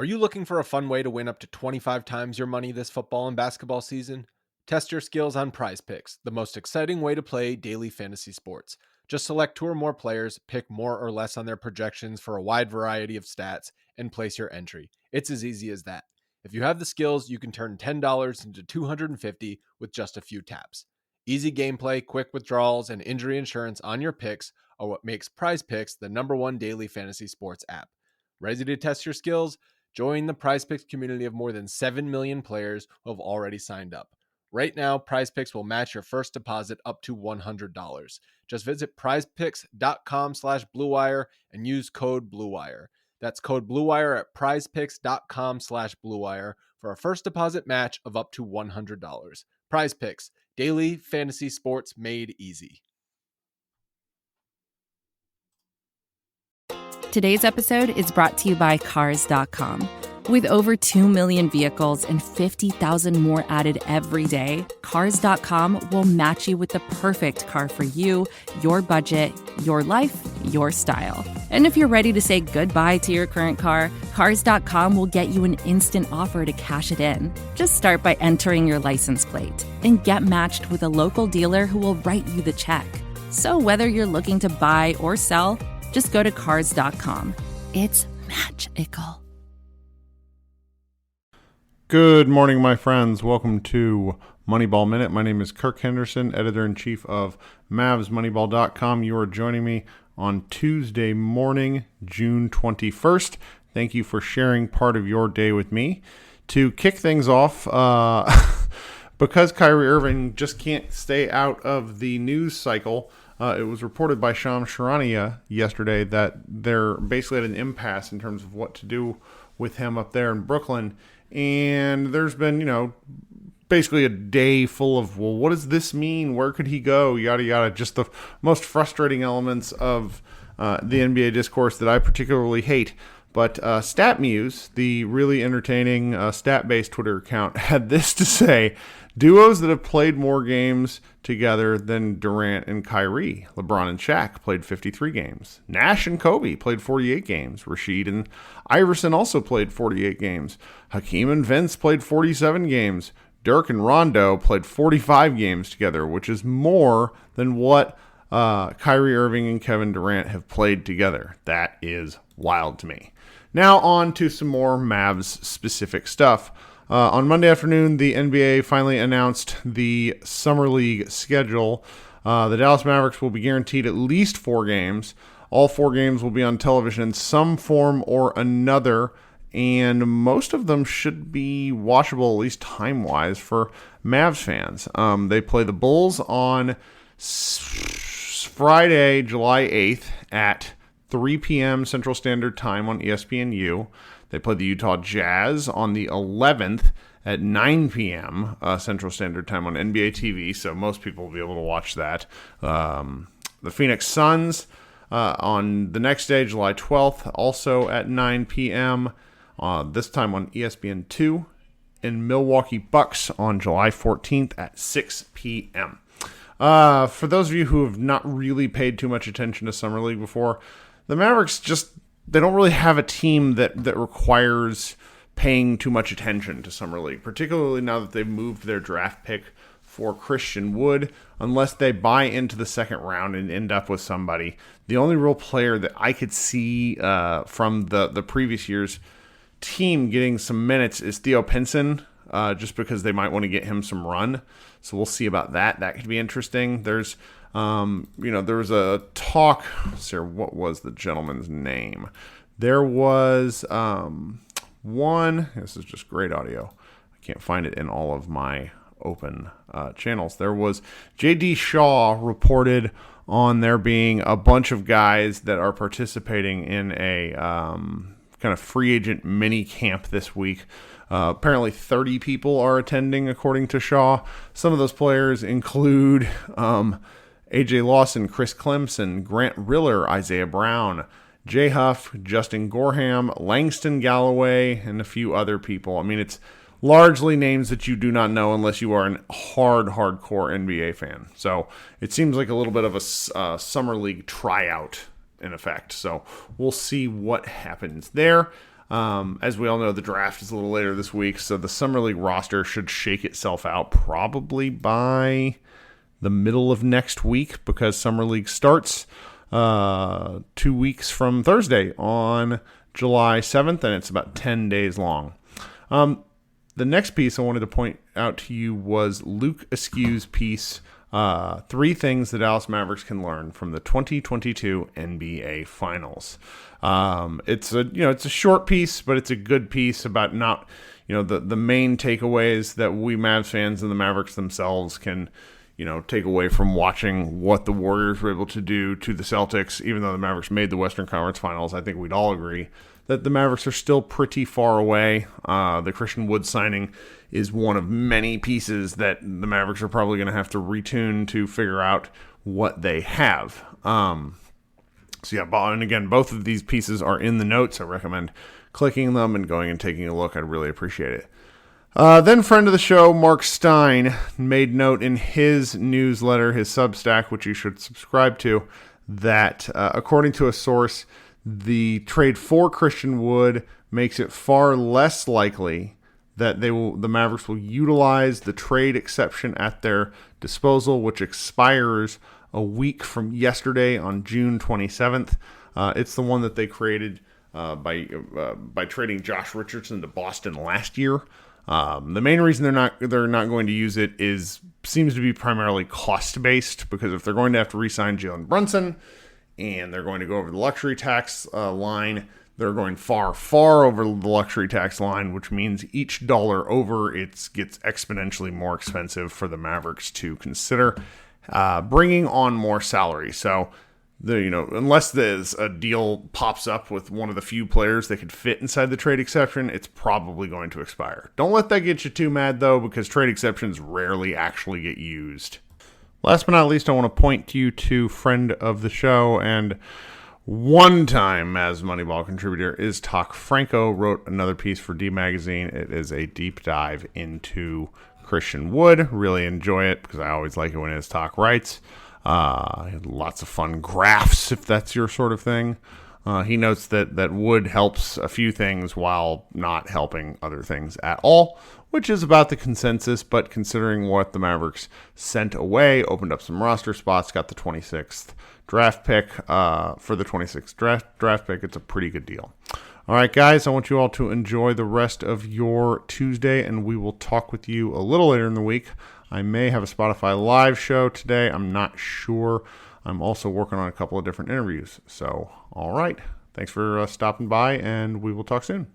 Are you looking for a fun way to win up to 25 times your money this football and basketball season? Test your skills on Prize Picks, the most exciting way to play daily fantasy sports. Just select two or more players, pick more or less on their projections for a wide variety of stats, and place your entry. It's as easy as that. If you have the skills, you can turn $10 into $250 with just a few taps. Easy gameplay, quick withdrawals, and injury insurance on your picks are what makes Prize Picks the #1 daily fantasy sports app. Ready to test your skills? Join the PrizePicks community of more than 7 million players who have already signed up. Right now, PrizePicks will match your first deposit up to $100. Just visit prizepicks.com/bluewire and use code BLUEWIRE. That's code BLUEWIRE at prizepicks.com/bluewire for a first deposit match of up to $100. PrizePicks, daily fantasy sports made easy. Today's episode is brought to you by Cars.com. With over 2 million vehicles and 50,000 more added every day, Cars.com will match you with the perfect car for you, your budget, your life, your style. And if you're ready to say goodbye to your current car, Cars.com will get you an instant offer to cash it in. Just start by entering your license plate and get matched with a local dealer who will write you the check. So whether you're looking to buy or sell, just go to Cars.com. It's magical. Good morning, my friends. Welcome to Moneyball Minute. My name is Kirk Henderson, editor-in-chief of MavsMoneyball.com. You are joining me on Tuesday morning, June 21st. Thank you for sharing part of your day with me. To kick things off, because Kyrie Irving just can't stay out of the news cycle, it was reported by Shams Charania yesterday that they're basically at an impasse in terms of what to do with him up there in Brooklyn. And there's been, basically a day full of, well, what does this mean? Where could he go? Yada, yada. Just the most frustrating elements of the NBA discourse that I particularly hate. But StatMuse, the really entertaining stat-based Twitter account, had this to say: duos that have played more games together than Durant and Kyrie. LeBron and Shaq played 53 games. Nash and Kobe played 48 games. Rashid and Iverson also played 48 games. Hakeem and Vince played 47 games. Dirk and Rondo played 45 games together, which is more than what Kyrie Irving and Kevin Durant have played together. That is wild to me. Now on to some more Mavs-specific stuff. On Monday afternoon, the NBA finally announced the Summer League schedule. The Dallas Mavericks will be guaranteed at least 4 games. All 4 games will be on television in some form or another, and most of them should be watchable, at least time-wise, for Mavs fans. They play the Bulls on Friday, July 8th at 3 p.m. Central Standard Time on ESPNU. They play the Utah Jazz on the 11th at 9 p.m. Central Standard Time on NBA TV, so most people will be able to watch that. The Phoenix Suns on the next day, July 12th, also at 9 p.m., this time on ESPN2, and Milwaukee Bucks on July 14th at 6 p.m. For those of you who have not really paid too much attention to Summer League before, the Mavericks they don't really have a team that requires paying too much attention to Summer League, particularly now that they've moved their draft pick for Christian Wood, unless they buy into the second round and end up with somebody. The only real player that I could see from the previous year's team getting some minutes is Theo Pinson, just because they might want to get him some run. So we'll see about that. That could be interesting. There's there was a talk. Sir, what was the gentleman's name? There was one. This is just great audio. I can't find it in all of my open channels. There was J.D. Shaw reported on there being a bunch of guys that are participating in a kind of free agent mini camp this week. Apparently 30 people are attending, according to Shaw. Some of those players include A.J. Lawson, Chris Clemson, Grant Riller, Isaiah Brown, Jay Huff, Justin Gorham, Langston Galloway, and a few other people. I mean, it's largely names that you do not know unless you are a hardcore NBA fan. So it seems like a little bit of a summer league tryout in effect. So we'll see what happens there. As we all know, the draft is a little later this week, so the Summer League roster should shake itself out probably by the middle of next week, because Summer League starts 2 weeks from Thursday on July 7th, and it's about 10 days long. The next piece I wanted to point out to you was Luke Askew's piece, 3 things the Dallas Mavericks can learn from the 2022 NBA Finals. It's a short piece, but it's a good piece about the main takeaways that we Mavs fans and the Mavericks themselves can take away from watching what the Warriors were able to do to the Celtics. Even though the Mavericks made the Western Conference Finals, I think we'd all agree that the Mavericks are still pretty far away. The Christian Wood signing is one of many pieces that the Mavericks are probably going to have to retune to figure out what they have. And again, both of these pieces are in the notes. I recommend clicking them and going and taking a look. I'd really appreciate it. Then friend of the show, Marc Stein, made note in his newsletter, his Substack, which you should subscribe to, that according to a source, the trade for Christian Wood makes it far less likely that the Mavericks will utilize the trade exception at their disposal, which expires a week from yesterday on June 27th. It's the one that they created by trading Josh Richardson to Boston last year. The main reason they're not going to use it seems to be primarily cost based, because if they're going to have to re-sign Jalen Brunson and they're going to go over the luxury tax line, they're going far, far over the luxury tax line, which means each dollar over, it gets exponentially more expensive for the Mavericks to consider bringing on more salary. So, unless there's a deal pops up with one of the few players that could fit inside the trade exception, it's probably going to expire. Don't let that get you too mad, though, because trade exceptions rarely actually get used. Last but not least, I want to point you to friend of the show and one-time Mavs Moneyball contributor Iztok Franko wrote another piece for D Magazine. It is a deep dive into Christian Wood. Really enjoy it, because I always like it when Iztok writes. Lots of fun graphs, if that's your sort of thing. He notes that Wood helps a few things while not helping other ththings at all, which is about the consensus, but considering what the Mavericks sent away, opened up some roster spots, got the 26th draft pick. For the 26th draft pick, it's a pretty good deal. All right, guys, I want you all to enjoy the rest of your Tuesday, and we will talk with you a little later in the week. I may have a Spotify live show today. I'm not sure. I'm also working on a couple of different interviews. So, all right. Thanks for stopping by, and we will talk soon.